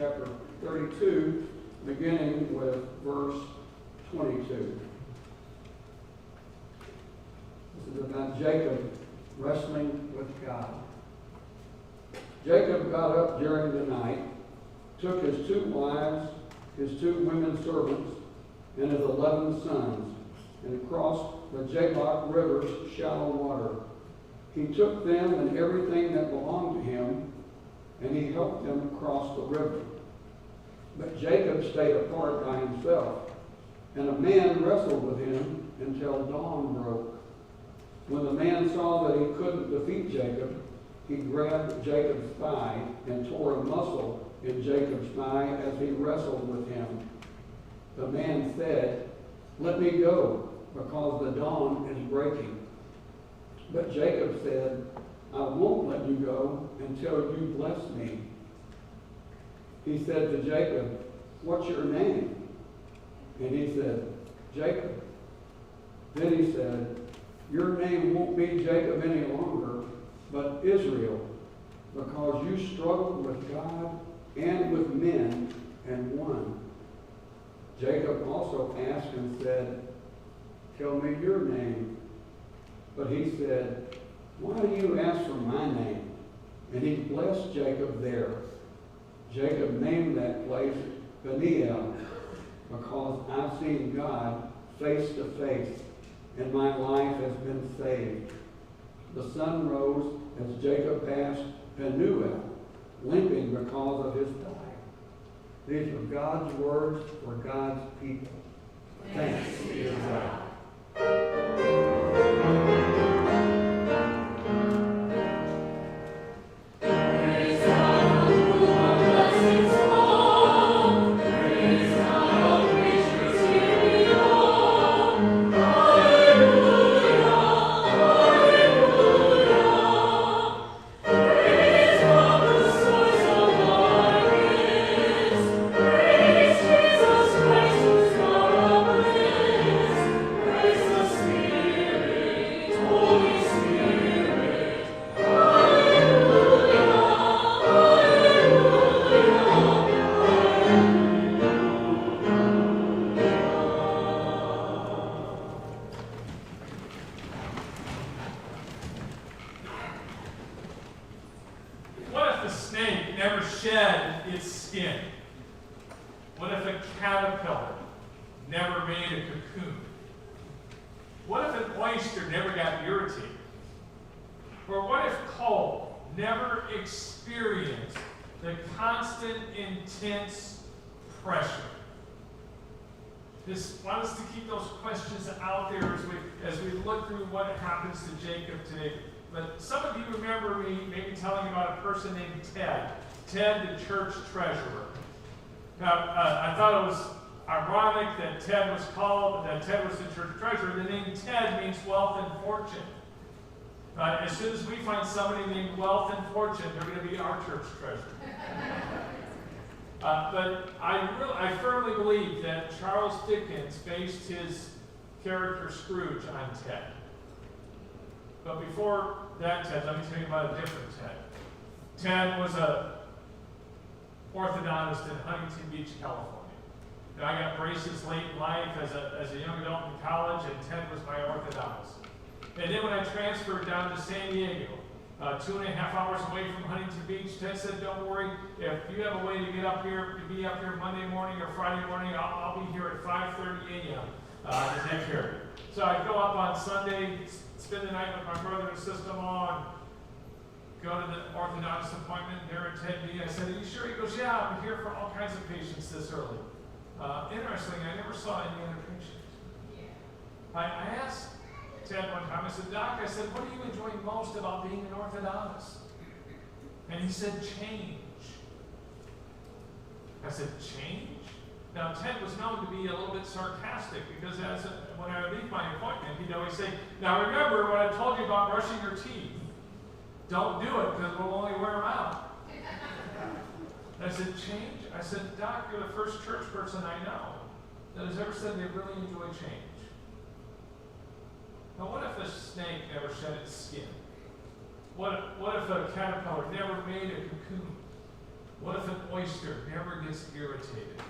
chapter 32, beginning with verse 22. This is about Jacob wrestling with God. Jacob got up during the night, took his 2 wives, his 2 women servants, and his 11 sons, and crossed the Jabbok River's shallow water. He took them and everything that belonged to him, and he helped them cross the river. But Jacob stayed apart by himself, and a man wrestled with him until dawn broke. When the man saw that he couldn't defeat Jacob, he grabbed Jacob's thigh and tore a muscle in Jacob's thigh as he wrestled with him. The man said, "Let me go, because the dawn is breaking." But Jacob said, "I won't let you go until you bless me." He said to Jacob, "What's your name?" And he said, "Jacob." Then he said, "Your name won't be Jacob any longer, but Israel, because you struggled with God and with men and won." Jacob also asked and said, "Tell me your name." But he said, "Why do you ask for my name?" And he blessed Jacob there. Jacob named that place Peniel, because I've seen God face to face, and my life has been saved. The sun rose as Jacob passed Penuel, limping because of his thigh. These are God's words for God's people. Thanks be to God. To Jacob today. But some of you remember me maybe telling you about a person named Ted. Ted, the church treasurer. Now, I thought it was ironic that Ted was the church treasurer. The name Ted means wealth and fortune. As soon as we find somebody named wealth and fortune, they're going to be our church treasurer. But I firmly believe that Charles Dickens based his character Scrooge on Ted. But before that Ted, let me tell you about a different Ted. Ted was an orthodontist in Huntington Beach, California. Now, I got braces late in life as a young adult in college, and Ted was my orthodontist. And then when I transferred down to San Diego, 2.5 hours away from Huntington Beach, Ted said, "Don't worry, if you have a way to get up here, to be up here Monday morning or Friday morning, I'll be here at 5:30 a.m. To take care of you." So I'd go up on Sunday, spend the night with my brother and sister-in-law, and go to the orthodontist appointment there at Ted B. I said, "Are you sure?" He goes, "Yeah, I'm here for all kinds of patients this early." Interestingly, I never saw any other patients. I asked Ted one time, I said, "Doc," I said, "what do you enjoy most about being an orthodontist?" And he said, "Change." I said, "Change?" Now, Ted was known to be a little bit sarcastic because when I would leave my appointment, he'd always say, "Now remember what I told you about brushing your teeth. Don't do it because we'll only wear them out." And I said, "Change?" I said, "Doc, you're the first church person I know that has ever said they really enjoy change." Now, what if a snake never shed its skin? What if a caterpillar never made a cocoon? What if an moisture never gets irritated?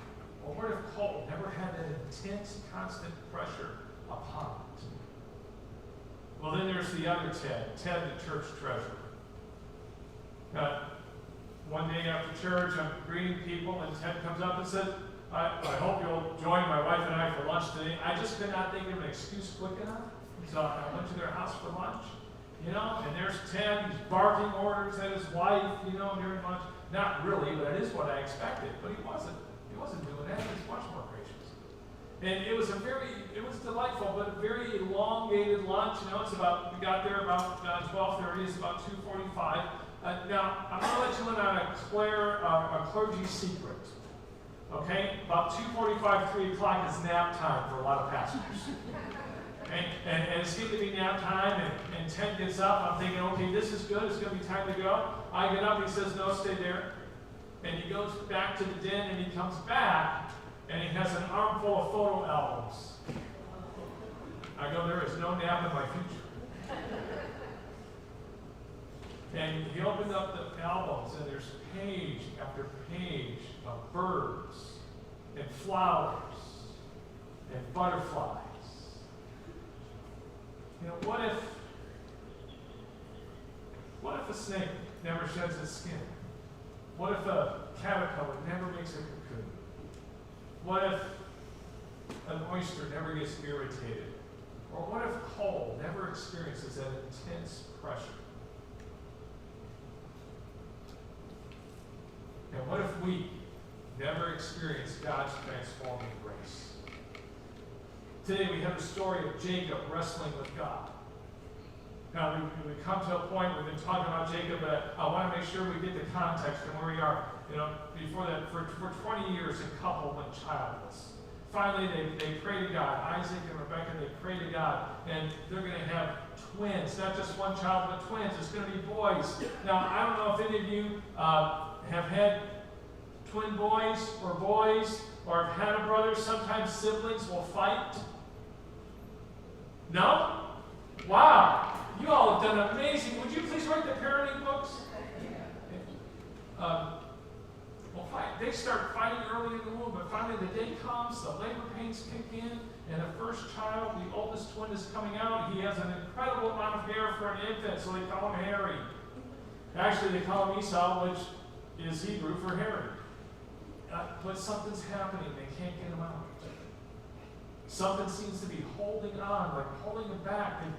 Or what if cold never had that intense, constant pressure upon it? Well, then there's the other Ted, the church treasurer. One day after church, I'm greeting people, and Ted comes up and says, I hope you'll join my wife and I for lunch today. I just could not think of an excuse quick enough. So I went to their house for lunch, and there's Ted, he's barking orders at his wife, during lunch. Not really, but it is what I expected. But he wasn't doing that. He was much more gracious. And it was delightful, but a very elongated lunch. We got there about 12:30, it's about 2:45. Now, I'm going to let you in on a clergy secret. Okay? About 2:45, 3 o'clock is nap time for a lot of pastors. Okay? And it seemed to be nap time, and Ted gets up. I'm thinking, okay, this is good. It's going to be time to go. I get up. He says, no, stay there. And he goes back to the den, and he comes back, and he has an armful of photo albums. I go, there is no nap in my future. And he opened up the albums, and there's page after page of birds and flowers and butterflies. What if a snake never sheds its skin? What if a caterpillar never makes a cocoon? What if an oyster never gets irritated? Or what if coal never experiences that intense pressure? And what if we never experience God's transforming grace? Today we have the story of Jacob wrestling with God. Now we come to a point, we've been talking about Jacob, but I want to make sure we get the context and where we are. Before that, for 20 years, a couple went childless. Finally, they pray to God. Isaac and Rebekah, they pray to God, and they're going to have twins. Not just one child, but twins. It's going to be boys. Now, I don't know if any of you have had twin boys, or have had a brother. Sometimes siblings will fight. No? Wow. You all have done amazing. Would you please write the parenting books? They start fighting early in the womb, but finally the day comes, the labor pains kick in, and the first child, the oldest twin, is coming out. He has an incredible amount of hair for an infant, so they call him Harry. Actually, they call him Esau, which is Hebrew for Harry. But something's happening. They can't get him out. Something seems to be holding on, like pulling him back. He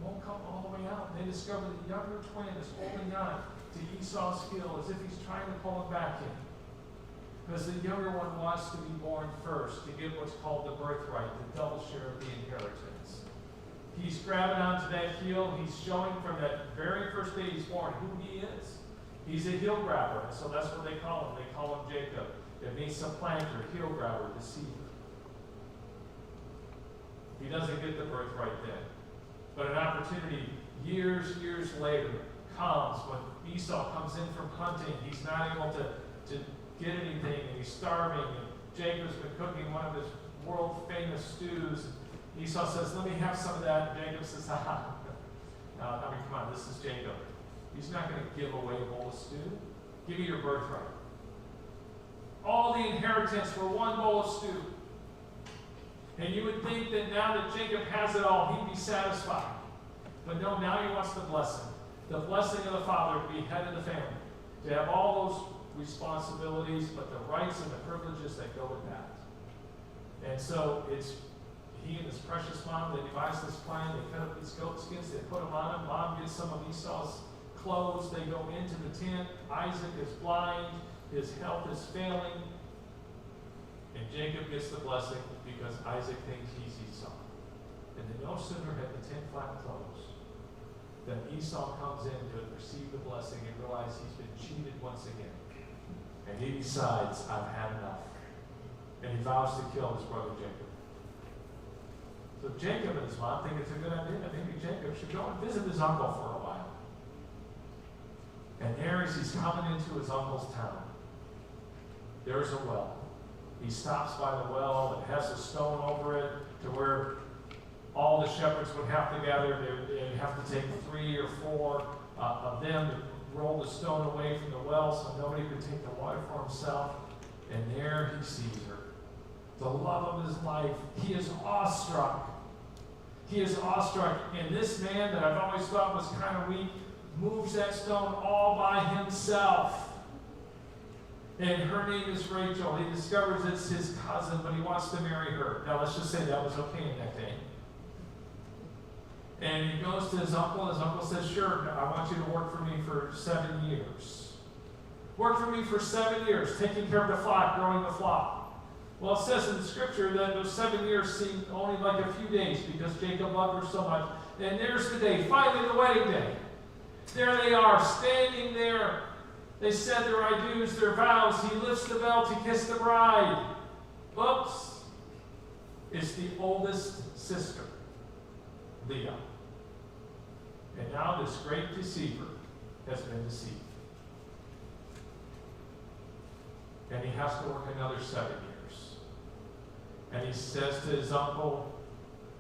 won't come all the way out. And they discover the younger twin is holding on to Esau's heel as if he's trying to pull him back in. Because the younger one wants to be born first to get what's called the birthright, the double share of the inheritance. He's grabbing onto that heel. He's showing from that very first day he's born who he is. He's a heel grabber, and so that's what they call him. They call him Jacob. It means supplanter, heel grabber, deceiver. He doesn't get the birthright then. But an opportunity years later comes when Esau comes in from hunting. He's not able to get anything, and he's starving. And Jacob's been cooking one of his world-famous stews. Esau says, let me have some of that. And Jacob says, come on, this is Jacob. He's not going to give away a bowl of stew. Give me your birthright. All the inheritance for one bowl of stew. And you would think that now that Jacob has it all, he'd be satisfied. But no, now he wants the blessing. The blessing of the father to be head of the family. To have all those responsibilities, but the rights and the privileges that go with that. And so it's he and his precious mom, they devise this plan. They cut up these goat skins, they put them on him. Mom gets some of Esau's clothes. They go into the tent. Isaac is blind. His health is failing. And Jacob gets the blessing because Isaac thinks he's Esau. And then no sooner had the tent flap closed than Esau comes in to receive the blessing and realize he's been cheated once again. And he decides, I've had enough. And he vows to kill his brother Jacob. So Jacob and his mom think it's a good idea. Maybe Jacob should go and visit his uncle for a while. And there, as he's coming into his uncle's town, there's a well. He stops by the well that has a stone over it to where all the shepherds would have to gather. They'd have to take 3 or 4 of them to rolled the stone away from the well so nobody could take the water for himself. And there he sees her. The love of his life. He is awestruck. He is awestruck. And this man that I've always thought was kind of weak moves that stone all by himself. And her name is Rachel. He discovers it's his cousin, but he wants to marry her. Now let's just say that was okay in that day. And he goes to his uncle. His uncle says, sure, I want you to work for me for 7 years. Work for me for 7 years, taking care of the flock, growing the flock. Well, it says in the scripture that those 7 years seemed only like a few days because Jacob loved her so much. And there's the day, finally the wedding day. There they are, standing there. They said their adieus, their vows. He lifts the bell to kiss the bride. Oops. It's the oldest sister, Leah. And now this great deceiver has been deceived. And he has to work another 7 years. And he says to his uncle,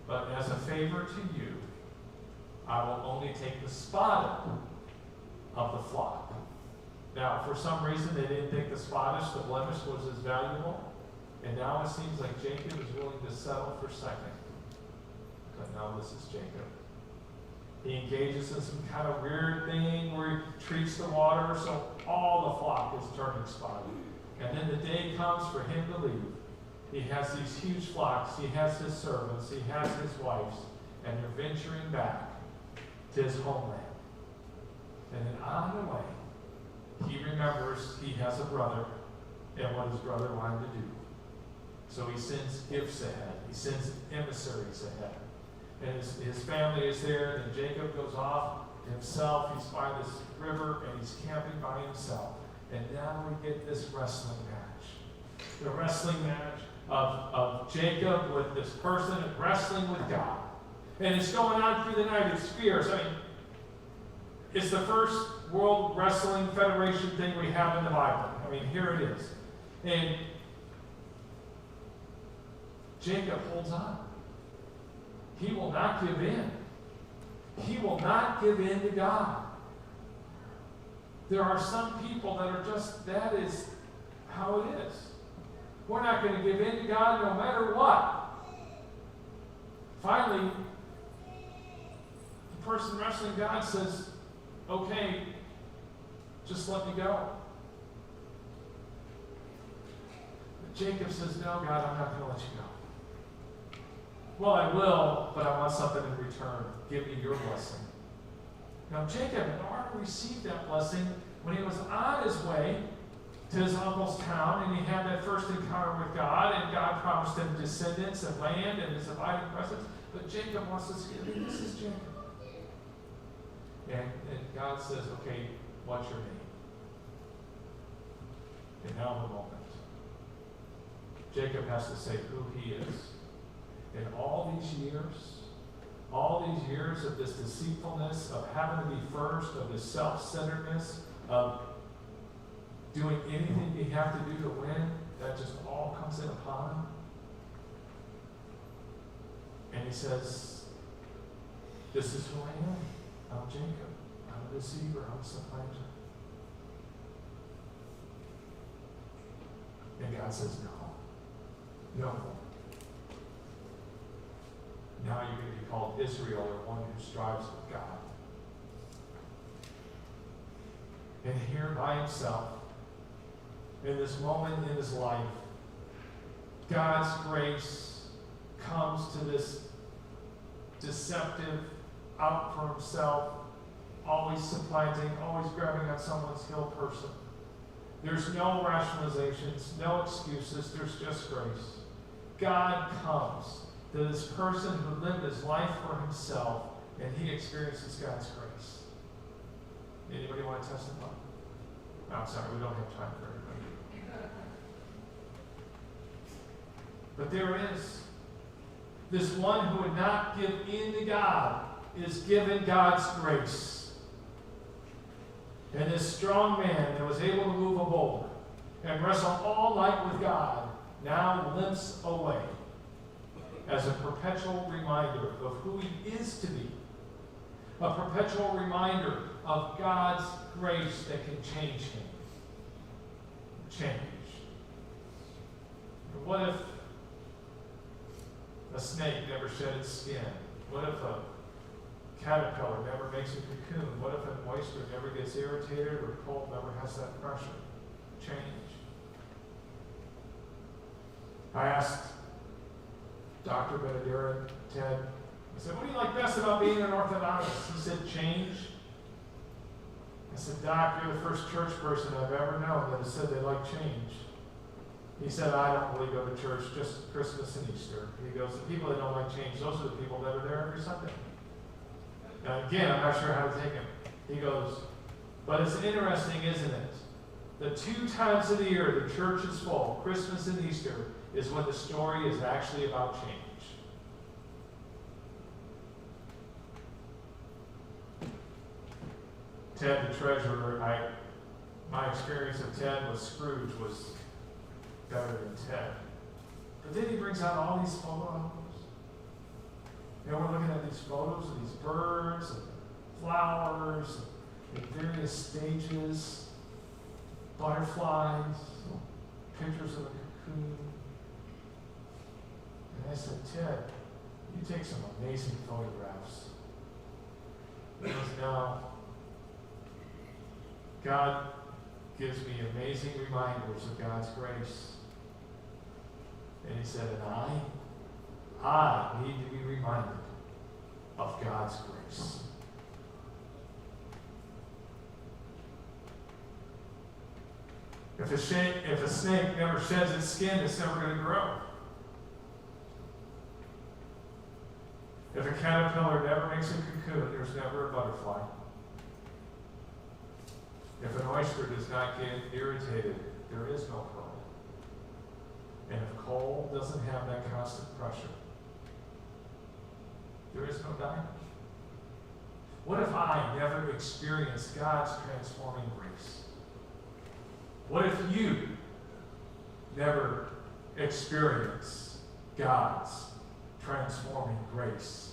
but as a favor to you, I will only take the spotted of the flock. Now, for some reason, they didn't think the spottish, the blemish, was as valuable. And now it seems like Jacob is willing to settle for second. But now this is Jacob. He engages in some kind of weird thing where he treats the water so all the flock is turning spotted. And then the day comes for him to leave. He has these huge flocks. He has his servants. He has his wives. And they're venturing back to his homeland. And then on the way, he remembers he has a brother and what his brother wanted to do. So he sends gifts ahead. He sends emissaries ahead. And his family is there, and then Jacob goes off himself. He's by this river, and he's camping by himself. And now we get this wrestling match. The wrestling match of Jacob with this person wrestling with God. And it's going on through the night. It's fierce. I mean, it's the first World Wrestling Federation thing we have in the Bible. I mean, here it is. And Jacob holds on. He will not give in. He will not give in to God. There are some people that are just, that is how it is. We're not going to give in to God no matter what. Finally, the person wrestling God says, okay, just let me go. But Jacob says, no, God, I'm not going to let you go. Well, I will, but I want something in return. Give me your blessing. Now, Jacob had already received that blessing when he was on his way to his uncle's town, and he had that first encounter with God, and God promised him descendants and land and his abiding presence. But Jacob wants to see, this is Jacob. And God says, okay, what's your name? And now the moment. Jacob has to say who he is. In all these years of this deceitfulness, of having to be first, of this self-centeredness, of doing anything you have to do to win, that just all comes in upon him. And he says, this is who I am. I'm Jacob. I'm a deceiver. I'm a supplanter. And God says, no. Now you're going to be called Israel, or one who strives with God. And here by himself, in this moment in his life, God's grace comes to this deceptive, out for himself, always supplanting, always grabbing on someone's heel person. There's no rationalizations, no excuses, there's just grace. God comes to this person who lived his life for himself, and he experiences God's grace. Anybody want to testify? No, I'm sorry, we don't have time for everybody. But there is. This one who would not give in to God is given God's grace. And this strong man that was able to move a boulder and wrestle all night with God now limps away as a perpetual reminder of who he is to be, A perpetual reminder of God's grace that can change him. Change. What if a snake never shed its skin? What if a caterpillar never makes a cocoon? What if an oyster never gets irritated or cold, never has that pressure? Change. I asked Dr. Benedira, Ted, I said, what do you like best about being an orthodontist? He said, change. I said, Doc, you're the first church person I've ever known that has said they like change. He said, I don't really go to church, just Christmas and Easter. He goes, the people that don't like change, those are the people that are there every Sunday. Now again, I'm not sure how to take him. He goes, but it's interesting, isn't it? The 2 times of the year the church is full, Christmas and Easter, is when the story is actually about change. Ted, the treasurer, my experience of Ted with Scrooge was better than Ted. But then he brings out all these photos. You know, we're looking at these photos of these birds and flowers in various stages, butterflies, pictures of a cocoon. And I said, Ted, you take some amazing photographs. He goes, no. God gives me amazing reminders of God's grace. And he said, and I need to be reminded of God's grace. If a snake never sheds its skin, it's never going to grow. If a caterpillar never makes a cocoon, there's never a butterfly. If an oyster does not get irritated, there is no pearl. And if coal doesn't have that constant pressure, there is no diamond. What if I never experienced God's transforming grace? What if you never experience God's transforming grace?